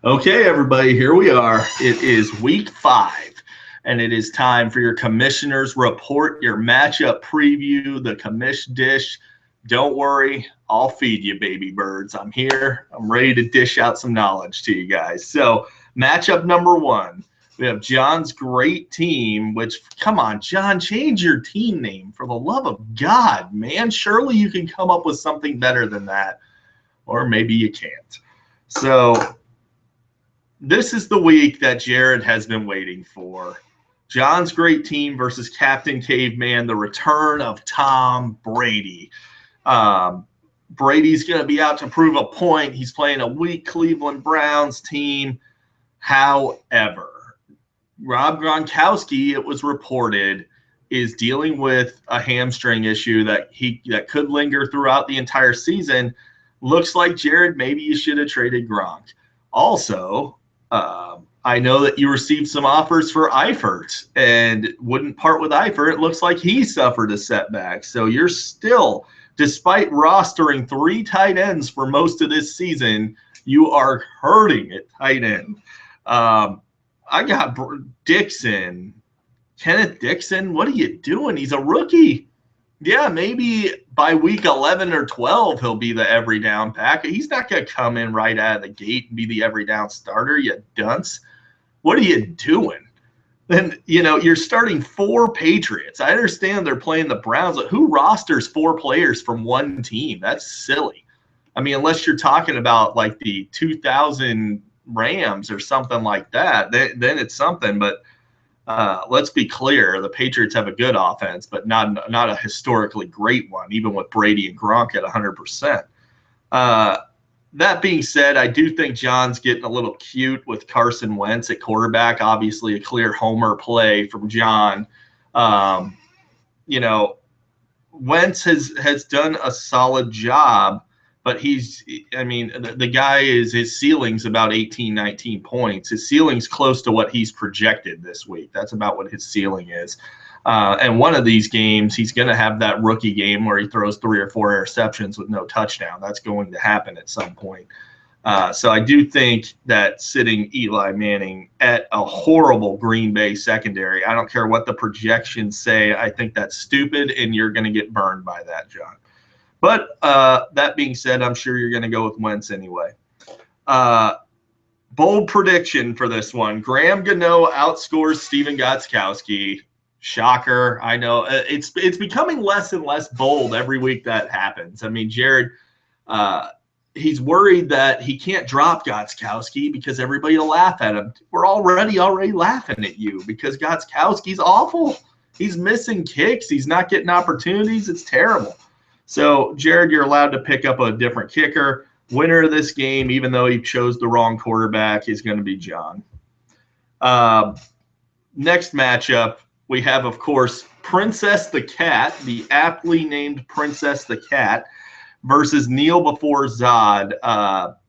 Okay, everybody, here we are. It is week 5, and it is time for your commissioner's report, your matchup preview, the commish dish. Don't worry, I'll feed you, baby birds. I'm here. I'm ready to dish out some knowledge to you guys. So, matchup number 1, we have John's great team, which, come on, John, change your team name for the love of God, man. Surely you can come up with something better than that, or maybe you can't. So, this is the week that Jared has been waiting for. John's great team versus Captain Caveman, the return of Tom Brady. Brady's going to be out to prove a point. He's playing a weak Cleveland Browns team. However, Rob Gronkowski, it was reported, is dealing with a hamstring issue that could linger throughout the entire season. Looks like, Jared, maybe you should have traded Gronk. Also, I know that you received some offers for Eifert and wouldn't part with Eifert. It looks like he suffered a setback. So you're still, despite rostering 3 tight ends for most of this season, you are hurting at tight end. I got Dixon. Kenneth Dixon, what are you doing? He's a rookie. Yeah, maybe by week 11 or 12, he'll be the every down back. He's not going to come in right out of the gate and be the every down starter, you dunce. What are you doing? Then, you're starting 4 Patriots. I understand they're playing the Browns, but who rosters 4 players from one team? That's silly. I mean, unless you're talking about like the 2000 Rams or something like that, then it's something. But let's be clear, the Patriots have a good offense, but not a historically great one, even with Brady and Gronk at 100%. That being said, I do think John's getting a little cute with Carson Wentz at quarterback. Obviously, a clear homer play from John. Wentz has done a solid job, but the guy his ceiling's about 18, 19 points. His ceiling's close to what he's projected this week. That's about what his ceiling is. And one of these games, he's going to have that rookie game where he throws 3 or 4 interceptions with no touchdown. That's going to happen at some point. So I do think that sitting Eli Manning at a horrible Green Bay secondary, I don't care what the projections say, I think that's stupid, and you're going to get burned by that, John. But that being said, I'm sure you're going to go with Wentz anyway. Bold prediction for this one. Graham Gano outscores Steven Gostkowski. Shocker. I know it's becoming less and less bold every week that happens. I mean, Jared, he's worried that he can't drop Gostkowski because everybody will laugh at him. We're already laughing at you because Gostkowski's awful. He's missing kicks. He's not getting opportunities. It's terrible. So, Jared, you're allowed to pick up a different kicker. Winner of this game, even though he chose the wrong quarterback, is going to be John. Next matchup, we have, of course, Princess the Cat, the aptly named Princess the Cat, versus Kneel Before Zod.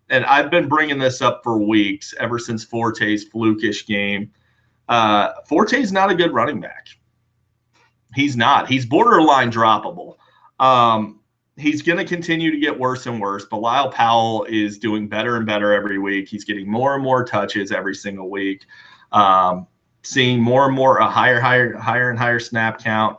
And I've been bringing this up for weeks, ever since Forte's flukish game. Forte's not a good running back. He's not. He's borderline droppable. He's going to continue to get worse and worse. Bilal Powell is doing better and better every week. He's getting more and more touches every single week. Seeing more and more a higher and higher snap count.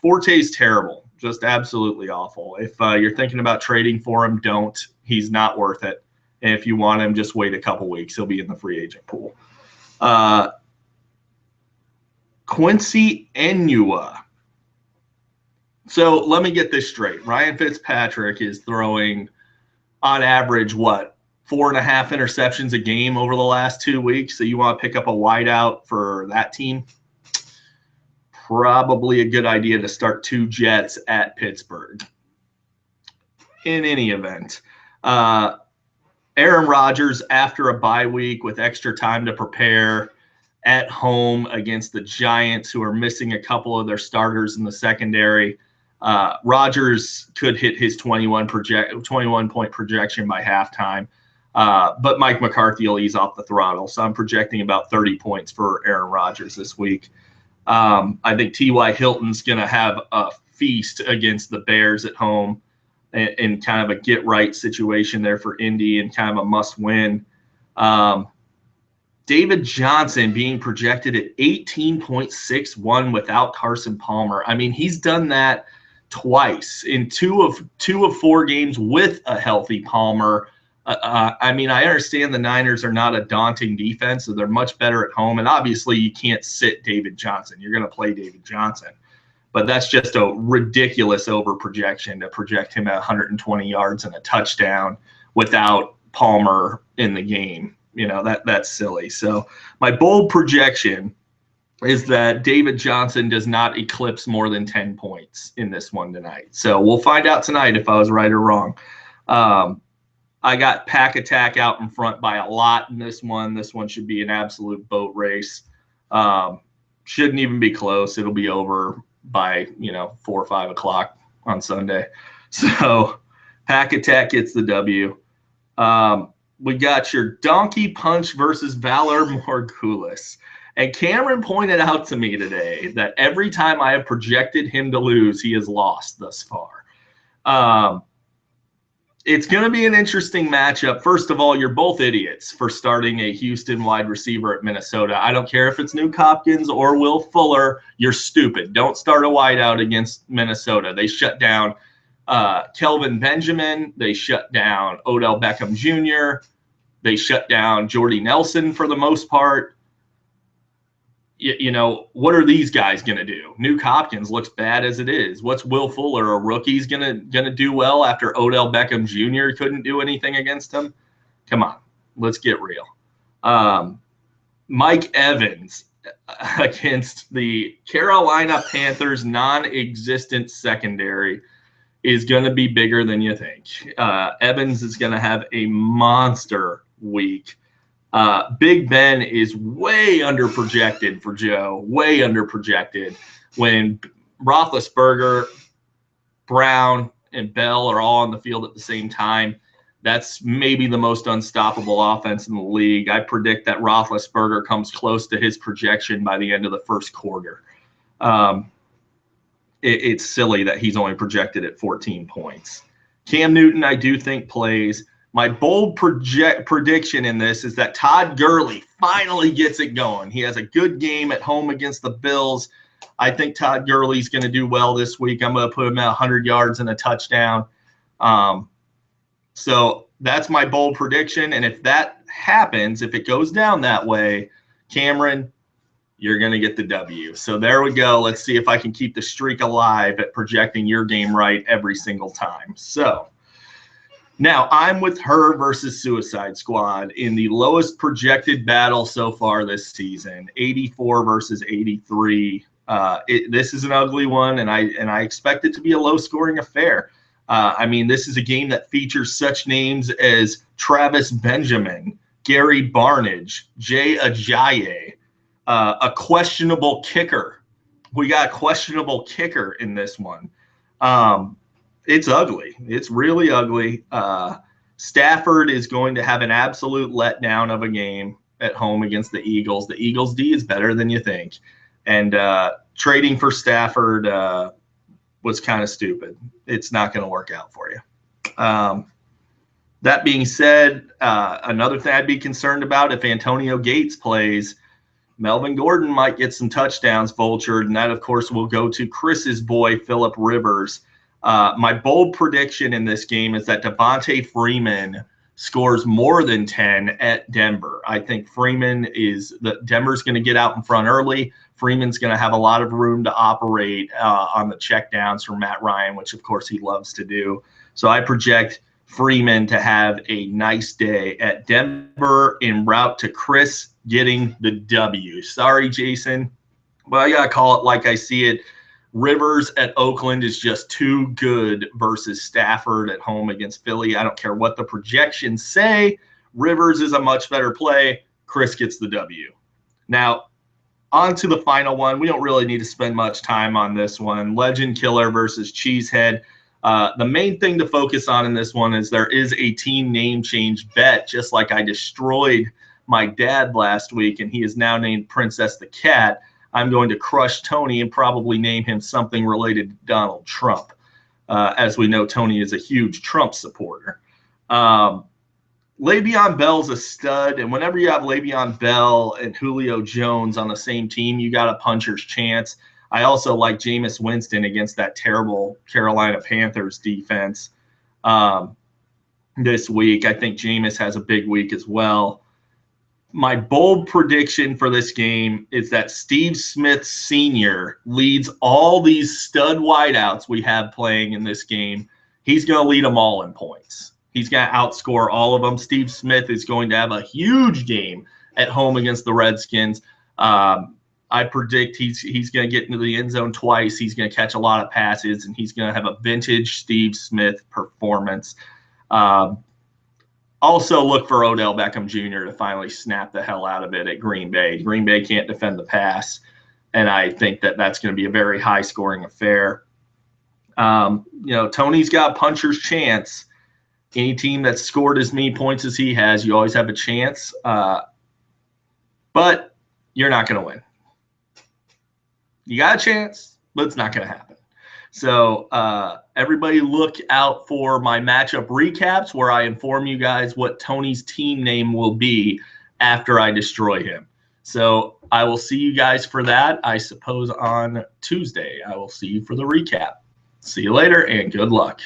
Forte's terrible, just absolutely awful. If you're thinking about trading for him, don't. He's not worth it. And if you want him, just wait a couple weeks. He'll be in the free agent pool. Quincy Enunwa. So let me get this straight. Ryan Fitzpatrick is throwing on average, 4.5 interceptions a game over the last 2 weeks. So you want to pick up a wideout for that team? Probably a good idea to start 2 Jets at Pittsburgh. In any event, Aaron Rodgers, after a bye week with extra time to prepare at home against the Giants, who are missing a couple of their starters in the secondary, Rodgers could hit his 21-point projection by halftime. But Mike McCarthy will ease off the throttle. So I'm projecting about 30 points for Aaron Rodgers this week. I think T.Y. Hilton's going to have a feast against the Bears at home in kind of a get-right situation there for Indy and kind of a must-win. David Johnson being projected at 18.61 without Carson Palmer. I mean, he's done that twice in two of 4 games with a healthy Palmer. I mean, I understand the Niners are not a daunting defense, so they're much better at home. And obviously, you can't sit David Johnson. You're going to play David Johnson. But that's just a ridiculous overprojection to project him at 120 yards and a touchdown without Palmer in the game. You know, that's silly. So my bold projection is that David Johnson does not eclipse more than 10 points in this one tonight. So we'll find out tonight if I was right or wrong. I got Pack Attack out in front by a lot in this one. This one should be an absolute boat race. Shouldn't even be close. It'll be over by, 4 or 5 o'clock on Sunday. So Pack Attack gets the W. We got your Donkey Punch versus Valor Morgulis. And Cameron pointed out to me today that every time I have projected him to lose, he has lost thus far. It's going to be an interesting matchup. First of all, you're both idiots for starting a Houston wide receiver at Minnesota. I don't care if it's Nuke Hopkins or Will Fuller. You're stupid. Don't start a wideout against Minnesota. They shut down Kelvin Benjamin. They shut down Odell Beckham Jr. They shut down Jordy Nelson for the most part. What are these guys going to do? Nuke Hopkins looks bad as it is. What's Will Fuller, a rookie's gonna do well after Odell Beckham Jr. couldn't do anything against him? Come on, let's get real. Mike Evans against the Carolina Panthers non-existent secondary is going to be bigger than you think. Evans is going to have a monster week. Big Ben is way underprojected for Joe, way underprojected. When Roethlisberger, Brown, and Bell are all on the field at the same time, that's maybe the most unstoppable offense in the league. I predict that Roethlisberger comes close to his projection by the end of the first quarter. It's silly that he's only projected at 14 points. Cam Newton, I do think, plays. My bold prediction in this is that Todd Gurley finally gets it going. He has a good game at home against the Bills. I think Todd Gurley's going to do well this week. I'm going to put him at 100 yards and a touchdown. So that's my bold prediction. And if that happens, if it goes down that way, Cameron, you're going to get the W. So there we go. Let's see if I can keep the streak alive at projecting your game right every single time. So now I'm with her versus Suicide Squad in the lowest projected battle so far this season, 84 versus 83. This is an ugly one, and I expect it to be a low-scoring affair. This is a game that features such names as Travis Benjamin, Gary Barnage, Jay Ajayi, a questionable kicker. We got a questionable kicker in this one. It's ugly. It's really ugly. Stafford is going to have an absolute letdown of a game at home against the Eagles. The Eagles' D is better than you think. And trading for Stafford was kind of stupid. It's not going to work out for you. That being said, another thing I'd be concerned about, if Antonio Gates plays, Melvin Gordon might get some touchdowns vultured, and that, of course, will go to Chris's boy, Phillip Rivers. My bold prediction in this game is that Devontae Freeman scores more than 10 at Denver. I think Denver's going to get out in front early. Freeman's going to have a lot of room to operate on the checkdowns from Matt Ryan, which, of course, he loves to do. So I project Freeman to have a nice day at Denver en route to Chris getting the W. Sorry, Jason, but I got to call it like I see it. Rivers at Oakland is just too good versus Stafford at home against Philly. I don't care what the projections say. Rivers is a much better play. Chris gets the W. Now, on to the final one. We don't really need to spend much time on this one. Legend Killer versus Cheesehead. The main thing to focus on in this one is there is a team name change bet, just like I destroyed my dad last week, and he is now named Princess the Cat. I'm going to crush Tony and probably name him something related to Donald Trump. As we know, Tony is a huge Trump supporter. Le'Veon Bell's a stud, and whenever you have Le'Veon Bell and Julio Jones on the same team, you got a puncher's chance. I also like Jameis Winston against that terrible Carolina Panthers defense this week. I think Jameis has a big week as well. My bold prediction for this game is that Steve Smith Sr. leads all these stud wideouts we have playing in this game. He's going to lead them all in points. He's going to outscore all of them. Steve Smith is going to have a huge game at home against the Redskins. I predict he's going to get into the end zone twice. He's going to catch a lot of passes, and he's going to have a vintage Steve Smith performance. Also, look for Odell Beckham Jr. to finally snap the hell out of it at Green Bay. Green Bay can't defend the pass, and I think that that's going to be a very high-scoring affair. Tony's got a puncher's chance. Any team that's scored as many points as he has, you always have a chance. But you're not going to win. You got a chance, but it's not going to happen. So everybody look out for my matchup recaps where I inform you guys what Tony's team name will be after I destroy him. So I will see you guys for that, I suppose, on Tuesday. I will see you for the recap. See you later, and good luck.